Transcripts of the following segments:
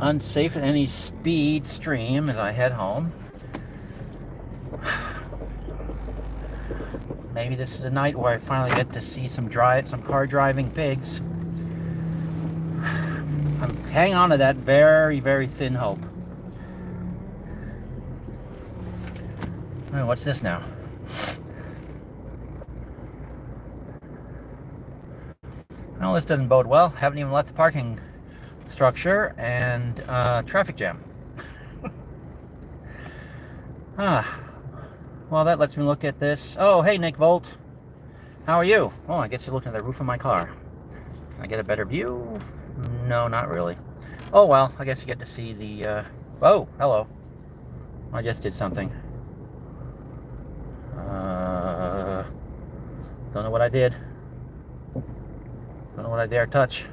Unsafe at any speed stream as I head home. Maybe this is a night where I finally get to see some car driving pigs. I'm hanging on to that very, very thin hope. Oh, what's this now? Well, this doesn't bode well. Haven't even left the parking structure, and traffic jam. Well, that lets me look at this. Oh, hey, Nick Volt. How are you? Oh, I guess you're looking at the roof of my car. Can I get a better view? No, not really. Oh, well, I guess you get to see the... Oh, hello. I just did something. Don't know what I did. Don't know what I dare touch.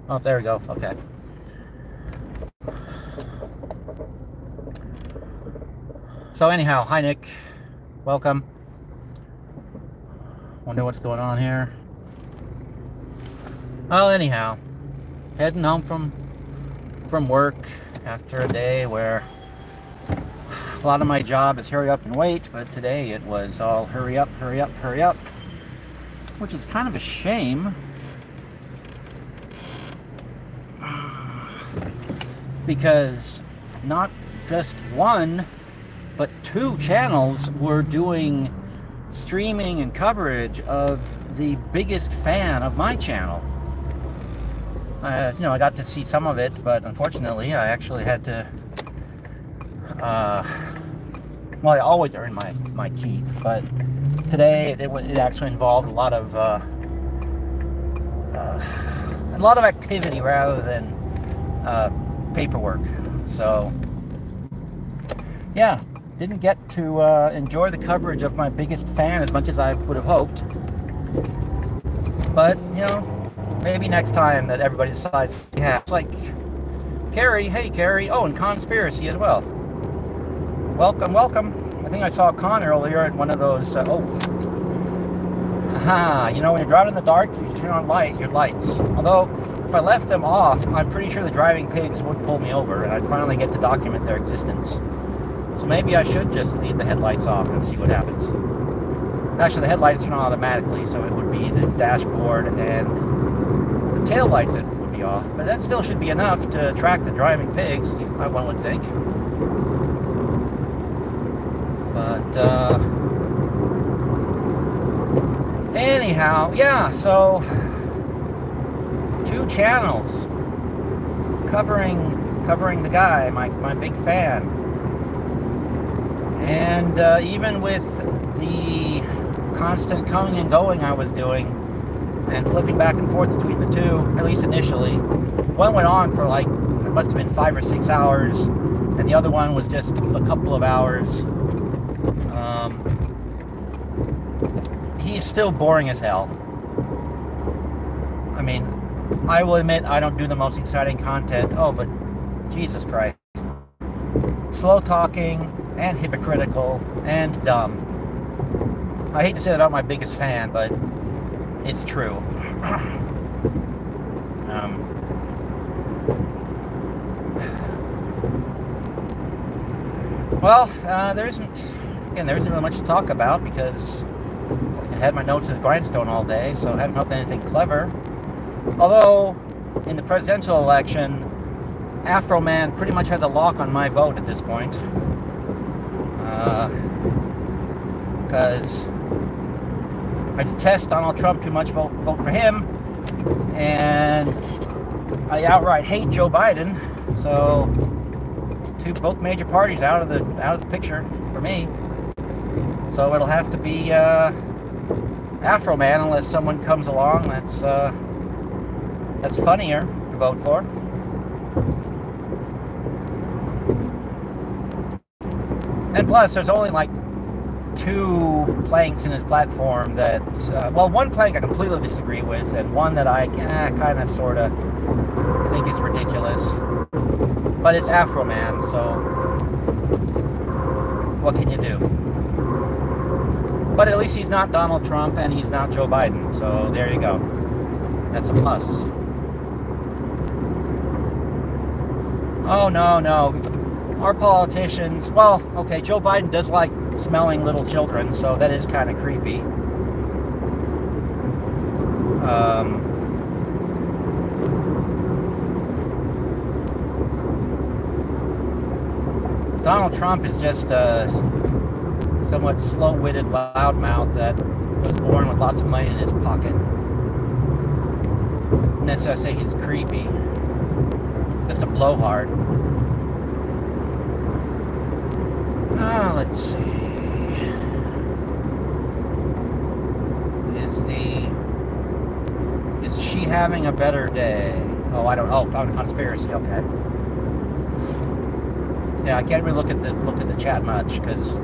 Oh, there we go. Okay. So anyhow, hi Nick. Welcome. Wonder what's going on here. Well, anyhow, heading home from work after a day where a lot of my job is hurry up and wait, but today it was all hurry up, hurry up, hurry up, which is kind of a shame. Because not just one, but two channels were doing streaming and coverage of the biggest fan of my channel. I got to see some of it, but unfortunately I actually had to well, I always earn my keep, but today it actually involved a lot of activity rather than paperwork. So yeah, didn't get to enjoy the coverage of my biggest fan as much as I would have hoped. But maybe next time that everybody decides, yeah, it's like Carrie. Hey Carrie. Oh, and Conspiracy as well. Welcome. I think I saw Con earlier at one of those. When you're driving in the dark, you turn on your lights. Although, if I left them off, I'm pretty sure the driving pigs would pull me over, and I'd finally get to document their existence. So maybe I should just leave the headlights off and see what happens. Actually, the headlights turn on automatically, so it would be the dashboard and the tail lights that would be off. But that still should be enough to attract the driving pigs, one would think. But anyhow, yeah, so two channels covering the guy, my big fan. And even with the constant coming and going I was doing and flipping back and forth between the two, at least initially, one went on for it must have been 5 or 6 hours, and the other one was just a couple of hours. He's still boring as hell. I mean, I will admit I don't do the most exciting content. Oh, but Jesus Christ. Slow talking and hypocritical and dumb. I hate to say that about my biggest fan, but it's true. Well, there isn't really much to talk about because I had my notes with grindstone all day, so I haven't come up with anything clever. Although, in the presidential election, Afro Man pretty much has a lock on my vote at this point. Because I detest Donald Trump too much, vote for him, and I outright hate Joe Biden. So, both major parties out of the picture for me. So it'll have to be Afro Man unless someone comes along that's funnier to vote for. And plus, there's only 2 planks in his platform that, one plank I completely disagree with, and one that I kind of sort of think is ridiculous. But it's Afro Man, so what can you do? But at least he's not Donald Trump and he's not Joe Biden, so there you go. That's a plus. Oh, no, no. Our politicians, well, okay, Joe Biden does like smelling little children, so that is kind of creepy. Donald Trump is just a somewhat slow-witted loudmouth that was born with lots of money in his pocket. Not necessarily say he's creepy, just a blowhard. Let's see. Is she having a better day? Oh, I don't know. Oh, conspiracy. Okay. Yeah, I can't really look at the chat much because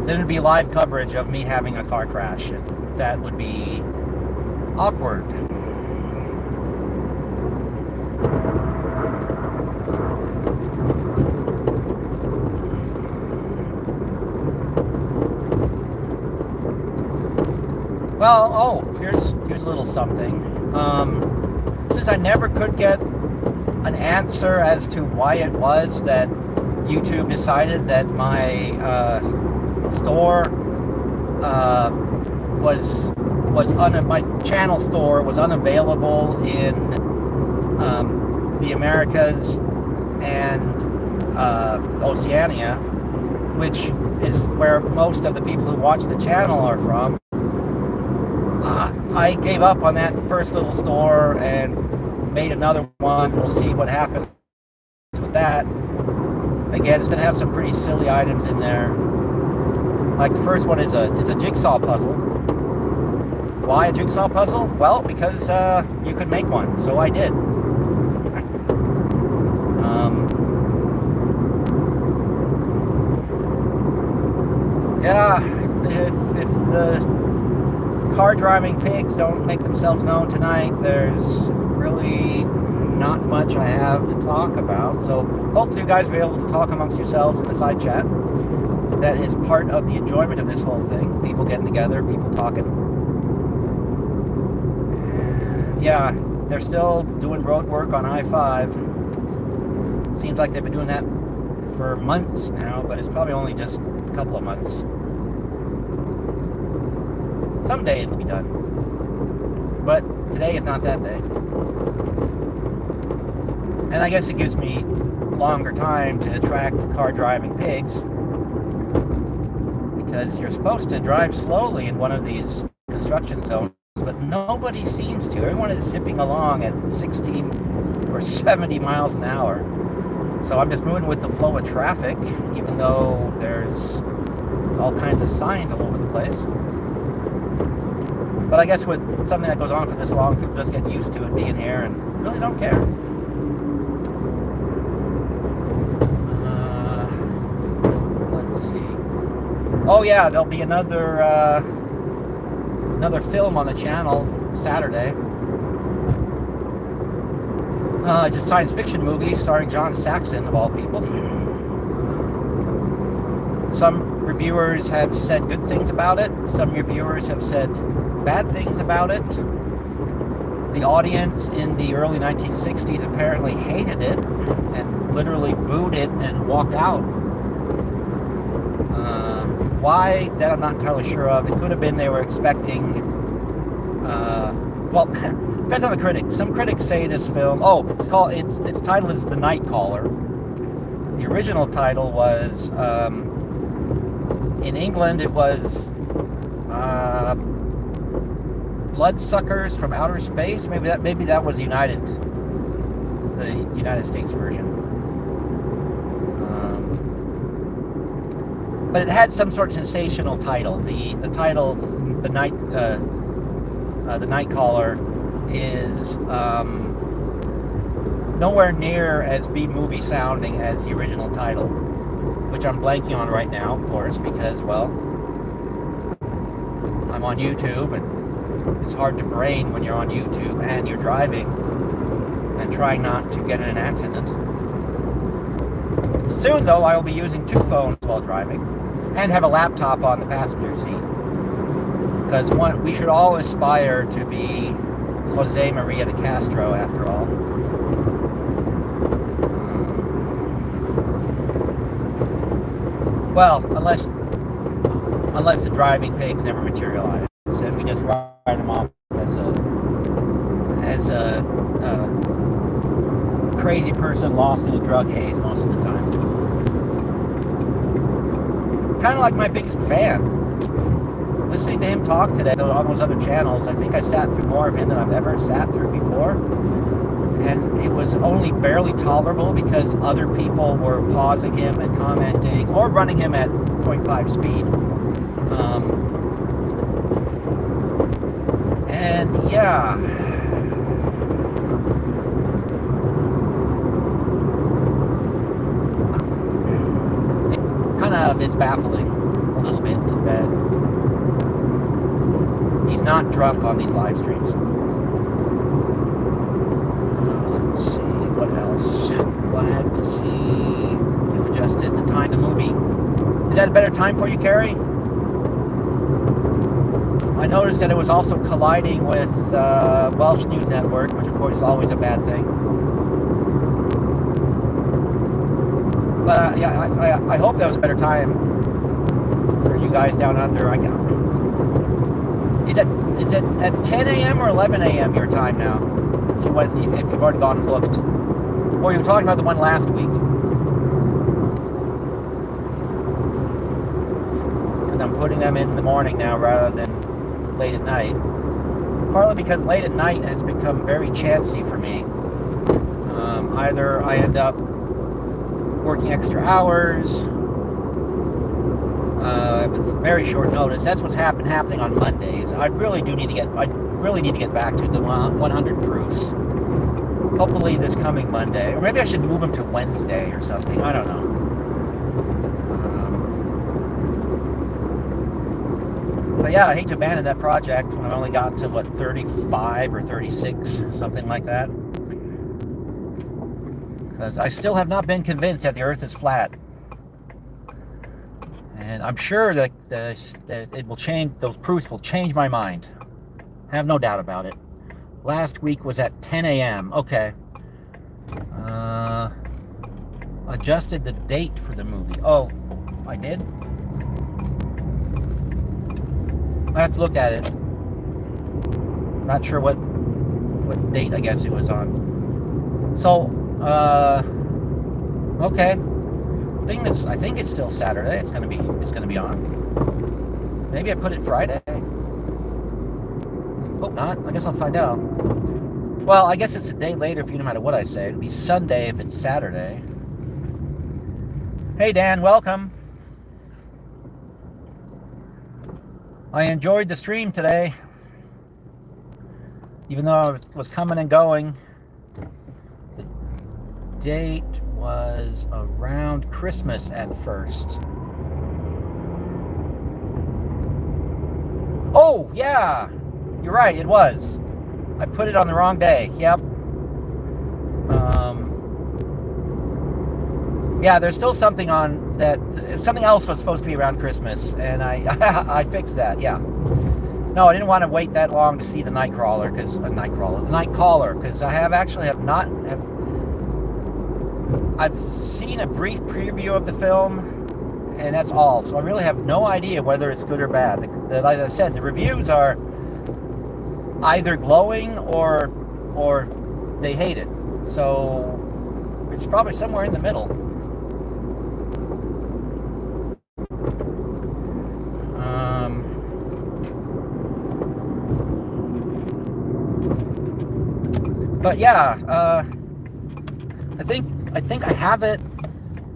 then it'd be live coverage of me having a car crash, and that would be awkward. Well, oh, here's a little something. Since I never could get an answer as to why it was that YouTube decided that my store my channel store was unavailable in the Americas and Oceania, which is where most of the people who watch the channel are from. I gave up on that first little store and made another one. We'll see what happens with that. Again, it's going to have some pretty silly items in there. Like the first one is a jigsaw puzzle. Why a jigsaw puzzle? Well, because you could make one, so I did. Yeah, if the car driving pigs don't make themselves known tonight, there's really not much I have to talk about. So hopefully you guys will be able to talk amongst yourselves in the side chat. That is part of the enjoyment of this whole thing. People getting together, people talking. And yeah, they're still doing road work on I-5. Seems like they've been doing that for months now, but it's probably only just a couple of months. Someday it'll be done. But today is not that day. And I guess it gives me longer time to attract car driving pigs, because you're supposed to drive slowly in one of these construction zones, but nobody seems to. Everyone is zipping along at 60 or 70 miles an hour. So I'm just moving with the flow of traffic, even though there's all kinds of signs all over the place. But I guess with something that goes on for this long, people just get used to it being here and really don't care. Let's see. Oh yeah, there'll be another film on the channel Saturday. It's a science fiction movie starring John Saxon, of all people. Some reviewers have said good things about it. Some reviewers have said bad things about it. The audience in the early 1960s apparently hated it and literally booed it and walked out. Why? That I'm not entirely sure of. It could have been they were expecting... well, depends on the critics. Some critics say this film... Oh, its title is The Night Caller. The original title was... in England, it was... Bloodsuckers from Outer Space. Maybe that was the United States version. But it had some sort of sensational title. The title, the Night Caller, is nowhere near as B-movie sounding as the original title, which I'm blanking on right now, of course, because, well, I'm on YouTube, and it's hard to brain when you're on YouTube and you're driving and trying not to get in an accident. Soon, though, I will be using two phones while driving and have a laptop on the passenger seat, because we should all aspire to be Jose Maria de Castro, after all. Well, unless the driving pigs never materialize, and we just write them off as a crazy person lost in a drug haze most of the time. Kind of like my biggest fan. Listening to him talk today on those other channels, I think I sat through more of him than I've ever sat through before. And it was only barely tolerable because other people were pausing him and commenting or running him at 0.5 speed. And yeah. It kind of is baffling a little bit that he's not drunk on these live streams. Let's see, what else? Glad to see you adjusted the time of the movie. Is that a better time for you, Carrie? I noticed that it was also colliding with Welsh News Network, which of course is always a bad thing. But yeah, I hope that was a better time for you guys down under. Is it at 10 a.m. or 11 a.m. your time now? If you've already gone and looked, or you were talking about the one last week? Because I'm putting them in the morning now rather than late at night. Partly because late at night has become very chancy for me. Either I end up working extra hours with very short notice. That's what's happening on Mondays. I really need to get back to the 100 proofs. Hopefully this coming Monday, or maybe I should move them to Wednesday or something. I don't know. But yeah, I hate to abandon that project when I've only gotten to 35 or 36, something like that. Because I still have not been convinced that the Earth is flat. And I'm sure that it will change. Those proofs will change my mind. I have no doubt about it. Last week was at 10 a.m. Okay. Adjusted the date for the movie. Oh, I did? I have to look at it. Not sure what date I guess it was on. So, okay. I think it's still Saturday. It's gonna be on. Maybe I put it Friday. Hope not. I guess I'll find out. Well, I guess it's a day later for you no matter what I say. It'll be Sunday if it's Saturday. Hey Dan, welcome. I enjoyed the stream today. Even though I was coming and going. The date was around Christmas at first. Oh, yeah. You're right, it was. I put it on the wrong day. Yep. Yeah, there's still something on that. Something else was supposed to be around Christmas, and I fixed that. Yeah. No, I didn't want to wait that long to see the Nightcaller, because I've seen a brief preview of the film, and that's all. So I really have no idea whether it's good or bad. Like I said, the reviews are either glowing or they hate it. So it's probably somewhere in the middle. But yeah, I think I have it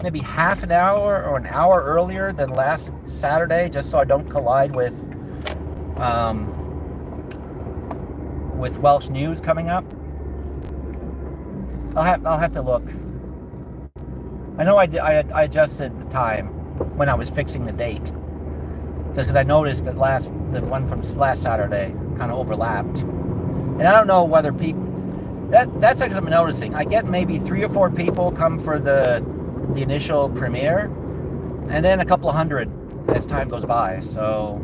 maybe half an hour or an hour earlier than last Saturday, just so I don't collide with Welsh News coming up. I'll have to look. I know I adjusted the time when I was fixing the date, just because I noticed that the one from last Saturday kind of overlapped, and I don't know whether people. That's actually what I'm noticing. I get maybe 3 or 4 people come for the initial premiere, and then a couple of hundred as time goes by. So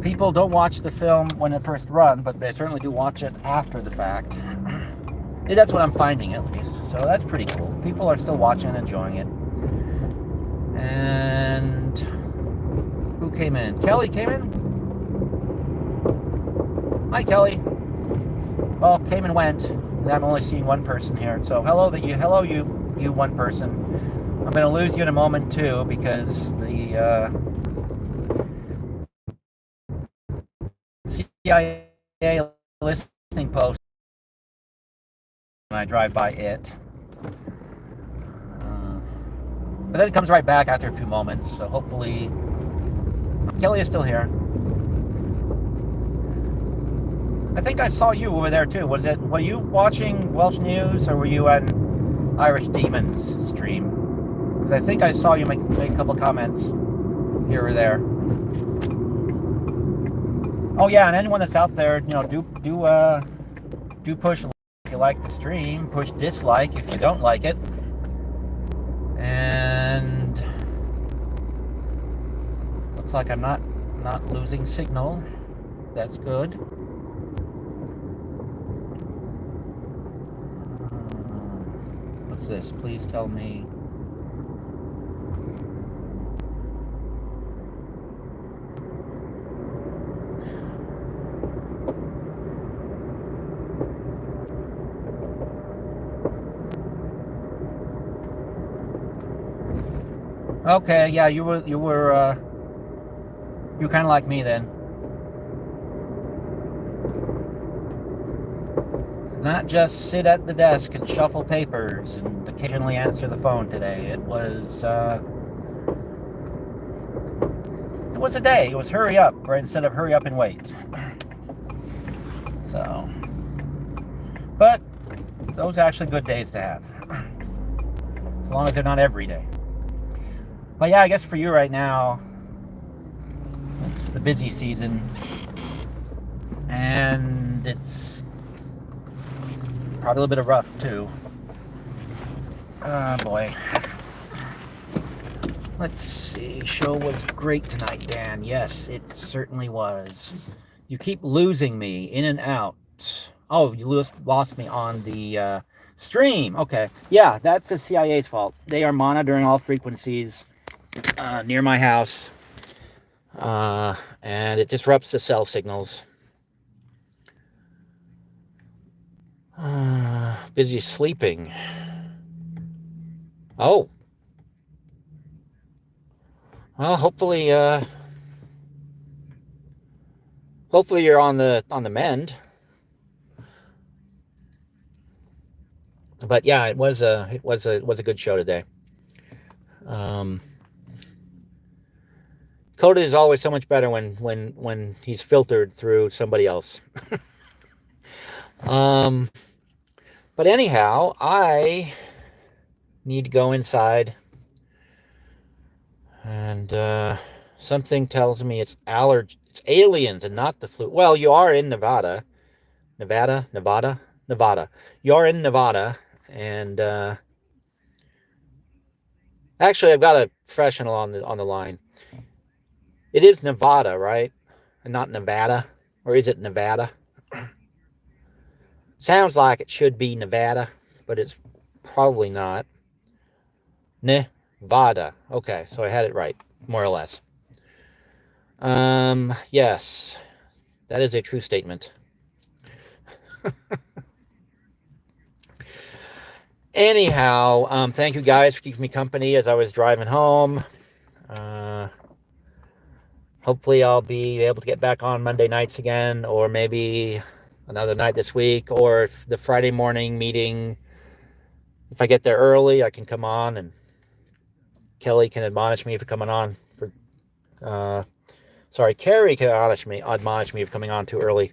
people don't watch the film when it first run, but they certainly do watch it after the fact. That's what I'm finding, at least. So that's pretty cool. People are still watching and enjoying it. And who came in? Kelly came in? Hi, Kelly. Well, came and went. And I'm only seeing one person here. So hello, you one person. I'm going to lose you in a moment too, because the CIA listening post when I drive by it. But then it comes right back after a few moments. So hopefully, Kelly is still here. I think I saw you over there too. Were you watching Welsh News, or were you on Irish Demons stream? Because I think I saw you make a couple comments here or there. Oh yeah, and anyone that's out there, do push like if you like the stream, push dislike if you don't like it, and looks like I'm not losing signal. That's good. What's this? Please tell me. Okay, yeah, you were kind of like me then. Not just sit at the desk and shuffle papers and occasionally answer the phone today. It was a day. It was hurry up, right, instead of hurry up and wait. So, but those are actually good days to have, as long as they're not every day. But yeah, I guess for you right now, it's the busy season, and it's probably a little bit of rough too. Oh boy. Let's see. Show was great tonight, Dan. Yes, it certainly was. You keep losing me in and out. Oh, you lost me on the stream. Okay. Yeah, that's the CIA's fault. They are monitoring all frequencies near my house. And it disrupts the cell signals. Busy sleeping. Oh. Well, hopefully you're on the mend. But yeah, it was a good show today. Coda is always so much better when he's filtered through somebody else. But anyhow, I need to go inside, and something tells me it's aliens and not the flu. Well, you are in Nevada. You are in Nevada, and actually, I've got a professional on the line. It is Nevada, right? And not Nevada? Or is it Nevada? Sounds like it should be Nevada, but it's probably not. Nevada. Okay, so I had it right, more or less. Yes, that is a true statement. Anyhow, thank you guys for keeping me company as I was driving home. Hopefully I'll be able to get back on Monday nights again, or maybe another night this week, or if the Friday morning meeting, if I get there early, I can come on, and Kelly can admonish me for coming on. Carrie can admonish me for coming on too early.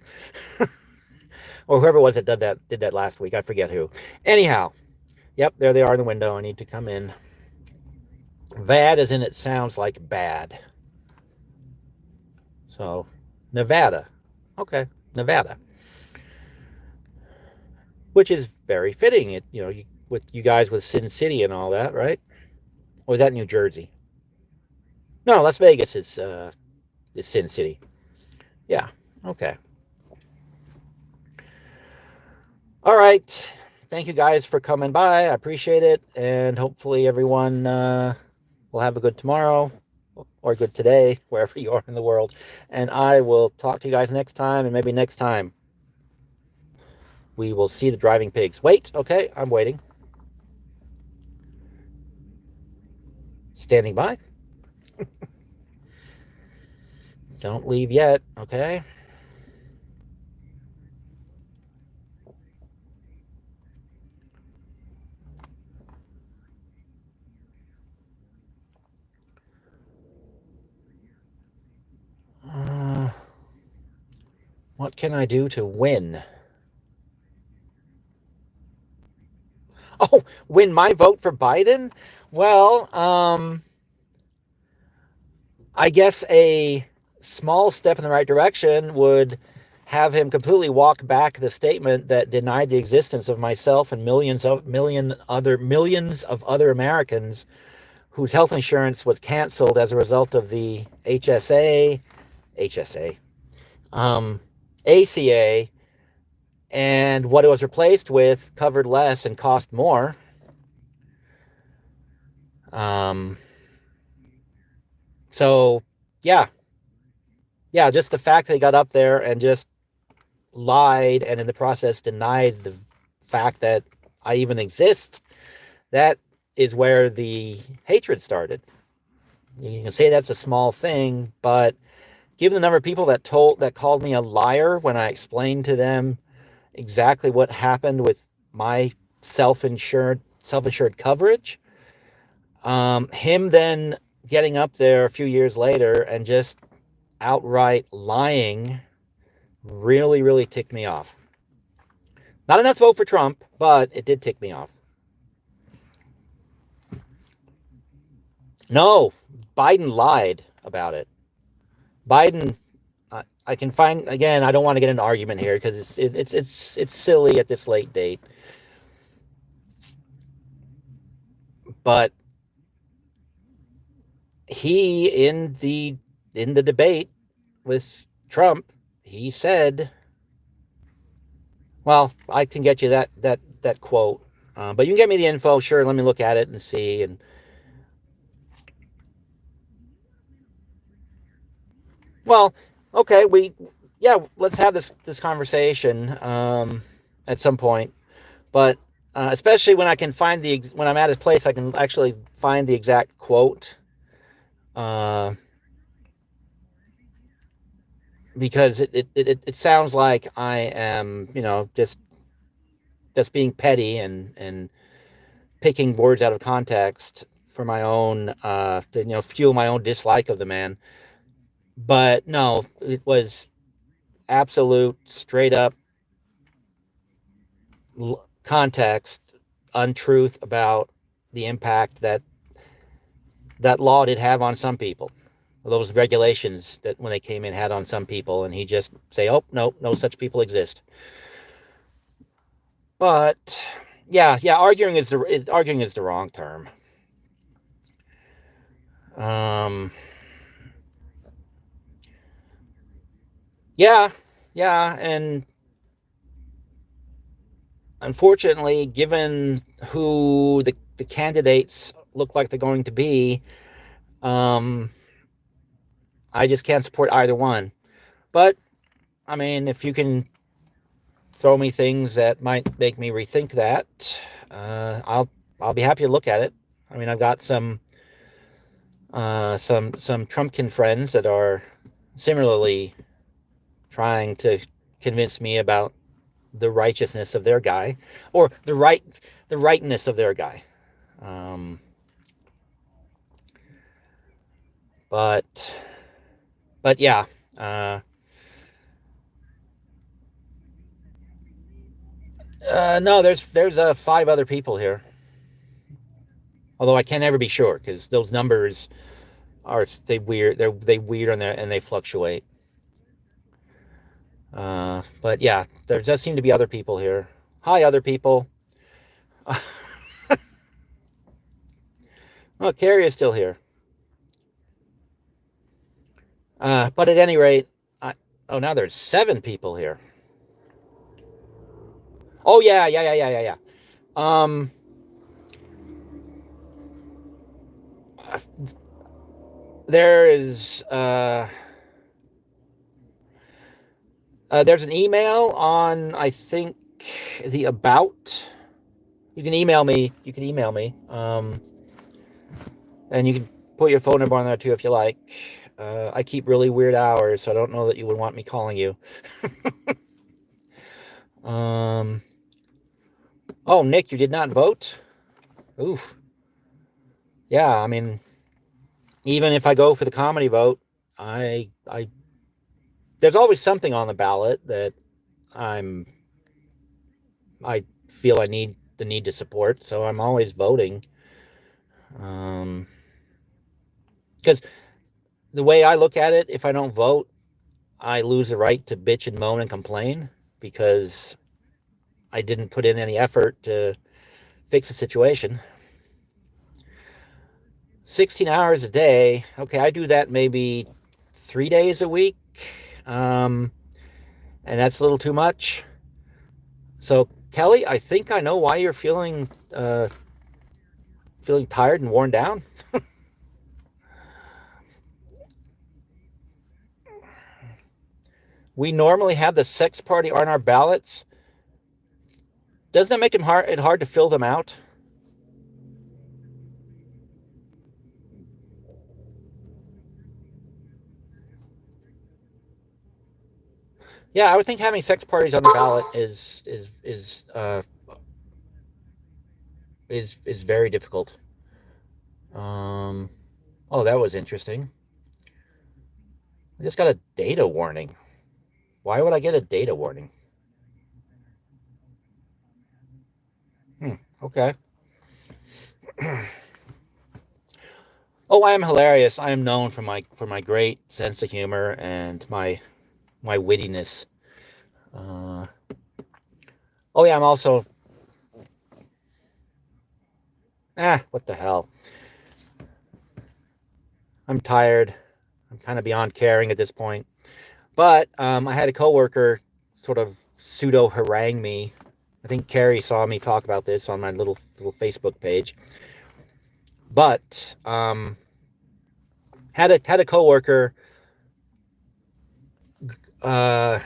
Or whoever it was that did that last week. I forget who. Anyhow, yep, there they are in the window. I need to come in. VAD as in it sounds like bad. So, Nevada. Okay, Nevada. Which is very fitting. With you guys with Sin City and all that, right? Or is that New Jersey? No, Las Vegas is Sin City. Yeah, okay. All right. Thank you guys for coming by. I appreciate it. And hopefully everyone Well, have a good tomorrow or good today, wherever you are in the world. And I will talk to you guys next time. And maybe next time we will see the driving pigs. Wait. Okay. I'm waiting. Standing by. Don't leave yet. Okay. What can I do to win? Oh, win my vote for Biden? Well, I guess a small step in the right direction would have him completely walk back the statement that denied the existence of myself and millions of other Americans whose health insurance was canceled as a result of the HSA, um, ACA, and what it was replaced with covered less and cost more. Um, so, yeah, just the fact that he got up there and just lied and in the process denied the fact that I even exist, that is where the hatred started. You can say that's a small thing, but given the number of people that called me a liar when I explained to them exactly what happened with my self-insured coverage, him then getting up there a few years later and just outright lying really, really ticked me off. Not enough to vote for Trump, but it did tick me off. No, Biden lied about it. Biden, I can find again. I don't want to get an argument here because it's silly at this late date. But he in the debate with Trump, he said, "Well, I can get you that quote, but you can get me the info. Sure, let me look at it and see." And well, okay, let's have this conversation at some point. But especially when I can find when I'm at his place, I can actually find the exact quote. Uh, because it sounds like I am, just being petty and picking words out of context for my own, to, fuel my own dislike of the man. But no, it was absolute, straight up context, untruth about the impact that law did have on some people. Those regulations that when they came in had on some people, and he just say, "Oh no such people exist." But yeah, arguing is the wrong term. Um, yeah, and unfortunately, given who the candidates look like they're going to be, um, I just can't support either one. But I mean, if you can throw me things that might make me rethink that, I'll be happy to look at it. I mean, I've got some Trumpkin friends that are similarly trying to convince me about the righteousness of their guy, or the rightness of their guy. Um, but yeah, no, there's 5 other people here. Although I can never be sure because those numbers are they weird on there and they fluctuate. But yeah, there does seem to be other people here. Hi, other people. Oh, Carrie is still here. But at any rate, now there's 7 people here. Oh yeah. Um, there is there's an email on, I think, the about. You can email me. And you can put your phone number on there too if you like. I keep really weird hours, so I don't know that you would want me calling you. um. Oh, Nick, you did not vote? Oof. Yeah, I mean, even if I go for the comedy vote, I there's always something on the ballot that I'm I feel I need the need to support, so I'm always voting. Um, because the way I look at it, if I don't vote, I lose the right to bitch and moan and complain because I didn't put in any effort to fix the situation. 16 hours a day. Okay, I do that maybe 3 days a week. Um, and that's a little too much. So, Kelly, I think I know why you're feeling tired and worn down. We normally have the sex party on our ballots. Doesn't that make it hard to fill them out? Yeah, I would think having sex parties on the ballot is very difficult. Um, oh, that was interesting. I just got a data warning. Why would I get a data warning? Okay. Oh, I am hilarious. I am known for my great sense of humor and my wittiness. Uh, oh yeah, I'm also what the hell? I'm tired. I'm kind of beyond caring at this point. But I had a coworker sort of pseudo harangue me. I think Carrie saw me talk about this on my little Facebook page. But had a coworker uh,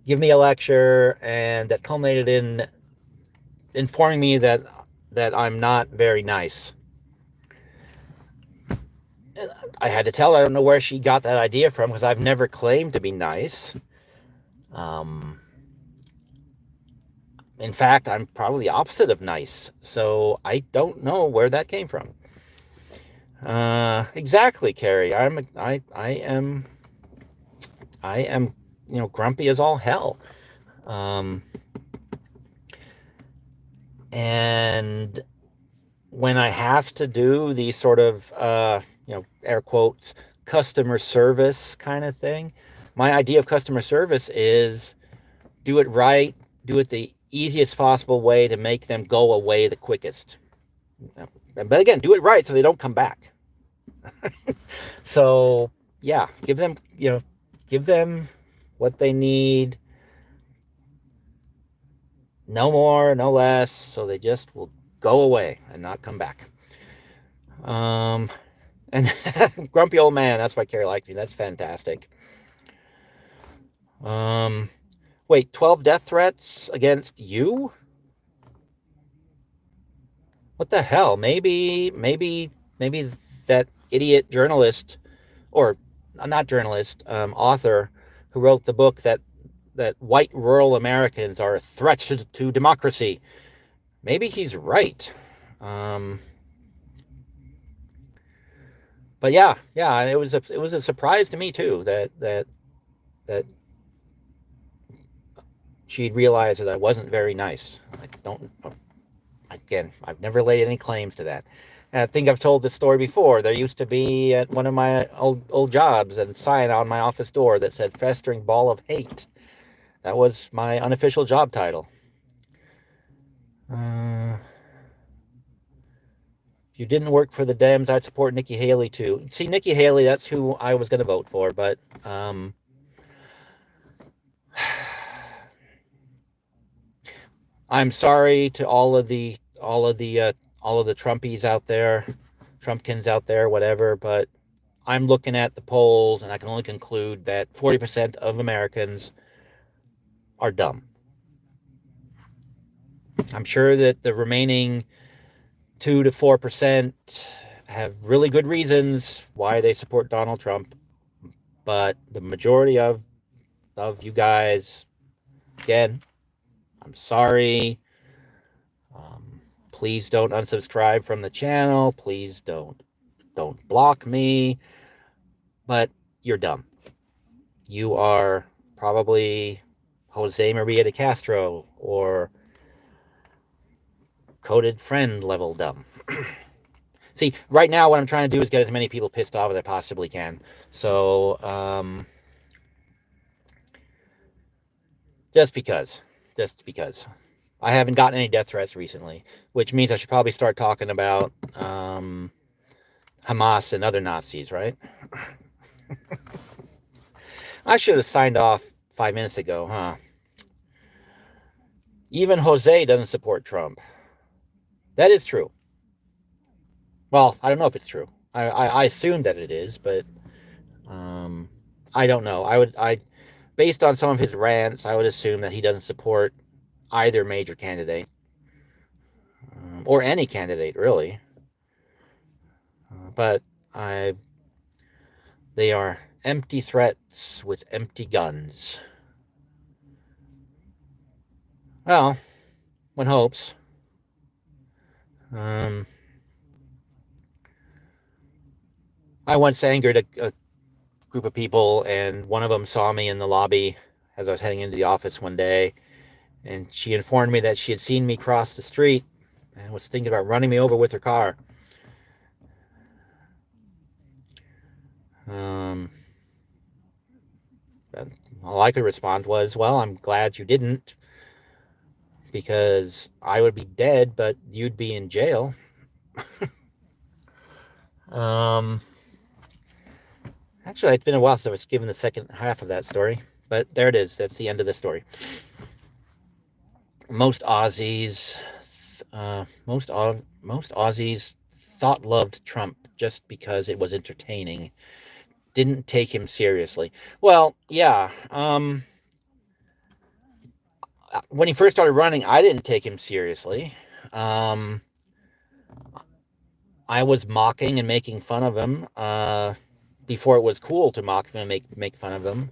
give me a lecture, and that culminated in informing me that I'm not very nice. And I had to tell her I don't know where she got that idea from because I've never claimed to be nice. Um, in fact, I'm probably the opposite of nice, so I don't know where that came from. Exactly, Carrie. I am, grumpy as all hell. Um, and when I have to do the sort of, air quotes, customer service kind of thing, my idea of customer service is do it right, do it the easiest possible way to make them go away the quickest. But again, do it right so they don't come back. So yeah, give them what they need, no more, no less, so they just will go away and not come back. Um, and grumpy old man. That's why Carrie liked me. That's fantastic. Um, wait, 12 death threats against you? What the hell? Maybe that idiot journalist, or not journalist, author who wrote the book that white rural Americans are a threat to democracy. Maybe he's right. Um, but yeah, it was a surprise to me too that she'd realized that I wasn't very nice. I don't. Again, I've never laid any claims to that. And I think I've told this story before. There used to be at one of my old jobs a sign on my office door that said "Festering Ball of Hate." That was my unofficial job title. Uh, if you didn't work for the Dems, I'd support Nikki Haley too. See, Nikki Haley, that's who I was going to vote for, but I'm sorry to all of the Trumpies out there. Trumpkins out there, whatever, but I'm looking at the polls and I can only conclude that 40% of Americans are dumb. I'm sure that the remaining 2 to 4% have really good reasons why they support Donald Trump, but the majority of you guys, again, I'm sorry. Please don't unsubscribe from the channel. Please don't block me. But you're dumb. You are probably Jose Maria de Castro or coded friend level dumb. See, right now what I'm trying to do is get as many people pissed off as I possibly can. So, just because. I haven't gotten any death threats recently, which means I should probably start talking about Hamas and other Nazis, right? I should have signed off 5 minutes ago, huh? Even Jose doesn't support Trump. That is true. Well, I don't know if it's true. I assume that it is, but I don't know. Based on some of his rants, I would assume that he doesn't support either major candidate or any candidate, really. But they are empty threats with empty guns. Well, one hopes. I once angered a group of people, and one of them saw me in the lobby as I was heading into the office one day, and she informed me that she had seen me cross the street and was thinking about running me over with her car. All I could respond was, well, I'm glad you didn't, because I would be dead, but you'd be in jail. Actually, it's been a while since I was given the second half of that story, but there it is. That's the end of the story. Most Aussies thought loved Trump just because it was entertaining. Didn't take him seriously. Well, yeah. When he first started running, I didn't take him seriously. I was mocking and making fun of him before it was cool to mock him and make fun of him.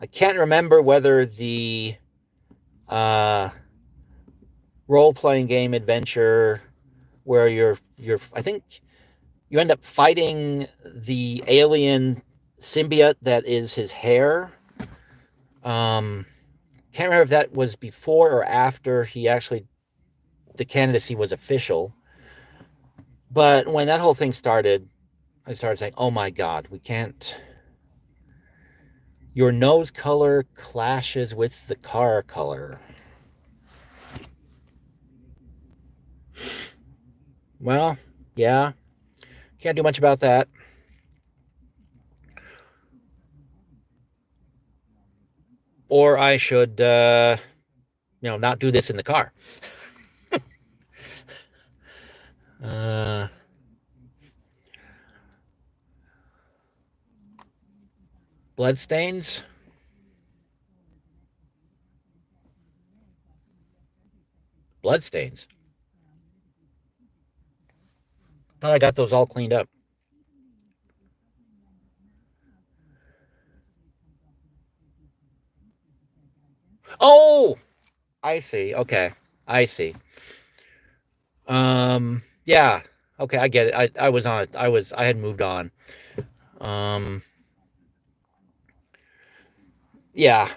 I can't remember whether the role-playing game adventure where I think you end up fighting the alien symbiote that is his hair. Can't remember if that was before or after the candidacy was official. But when that whole thing started, I started saying, oh my God, we can't. Your nose color clashes with the car color. Well, yeah. Can't do much about that. Or I should, not do this in the car. Bloodstains. Bloodstains. Thought I got those all cleaned up. Oh, I see. Okay, I see. Yeah. Okay, I get it. I was on it. I had moved on. Yeah.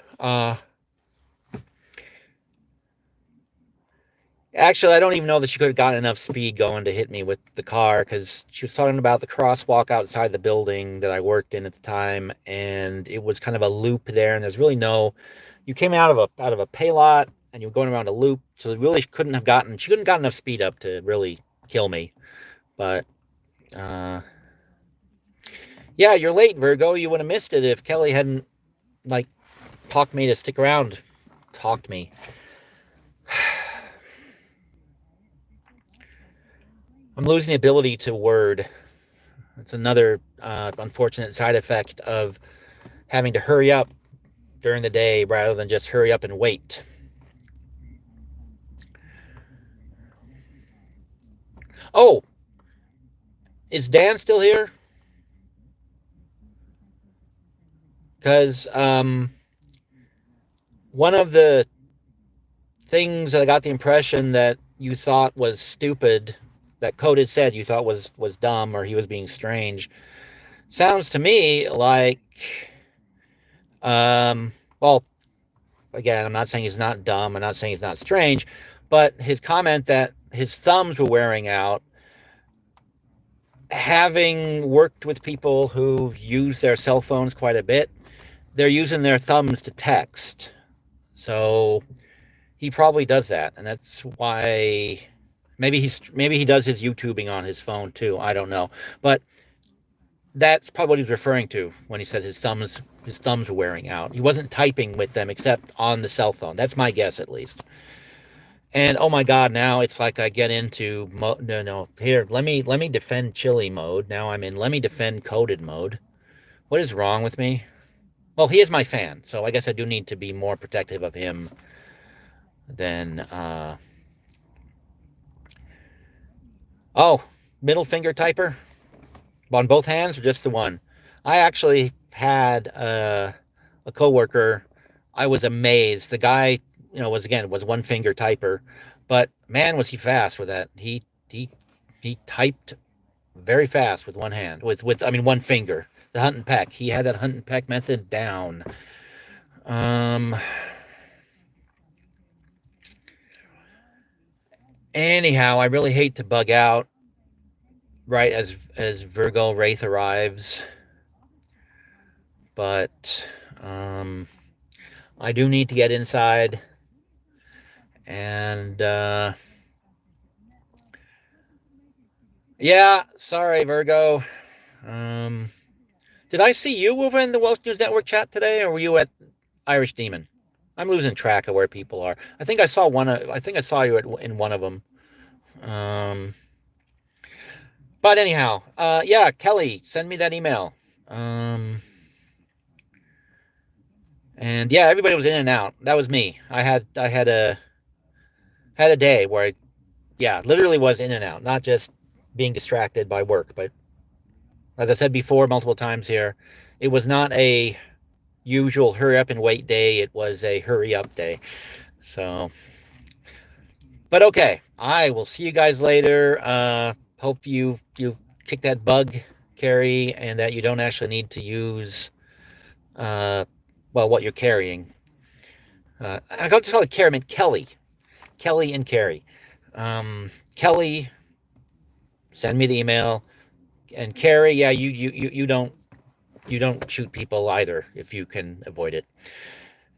Actually, I don't even know that she could have gotten enough speed going to hit me with the car, because she was talking about the crosswalk outside the building that I worked in at the time, and it was kind of a loop there, and there's really you came out of a pay lot, and you were going around a loop, so really she couldn't have gotten enough speed up to really kill me. But yeah, you're late, Virgo. You would have missed it if Kelly hadn't talked me to stick around. Talked me. I'm losing the ability to word. It's another unfortunate side effect of having to hurry up during the day rather than just hurry up and wait. Oh, is Dan still here? Because one of the things that I got the impression that you thought was stupid, that Coded said you thought was dumb or he was being strange, sounds to me like, well, again, I'm not saying he's not dumb. I'm not saying he's not strange, but his comment that his thumbs were wearing out, having worked with people who use their cell phones quite a bit, they're using their thumbs to text. So he probably does that, and that's why maybe he does his YouTubing on his phone too. I don't know, but that's probably what he's referring to when he says his thumbs were wearing out. He wasn't typing with them except on the cell phone. That's my guess, at least. And oh my God, now it's like I get into no. Here, let me defend chili mode. Now I'm in let me defend Coded mode. What is wrong with me? Well, he is my fan, so I guess I do need to be more protective of him than oh, middle finger typer on both hands or just the one. I actually had a coworker. I was amazed. The guy, was one finger typer, but man, was he fast with that. He typed very fast with one hand, with one finger. The hunt and peck. He had that hunt and peck method down. Anyhow, I really hate to bug out right as Virgo Wraith arrives, but I do need to get inside, and yeah, sorry, Virgo. Did I see you over in the Welsh News Network chat today, or were you at Irish Demon? I'm losing track of where people are. I think I saw you in one of them. But anyhow, yeah, Kelly, send me that email. And yeah, everybody was in and out. That was me. I had a day where I literally was in and out, not just being distracted by work, but as I said before multiple times here, it was not a usual hurry up and wait day. It was a hurry up day. So, but okay, I will see you guys later. Hope you kick that bug, Carrie, and that you don't actually need to use, what you're carrying. I got to call it Carrie, I meant Kelly. Kelly and Carrie. Kelly, send me the email. And Carrie, yeah, you don't shoot people either if you can avoid it.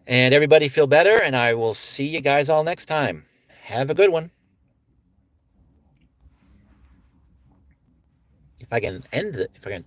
And everybody feel better, and I will see you guys all next time. Have a good one. If I can turn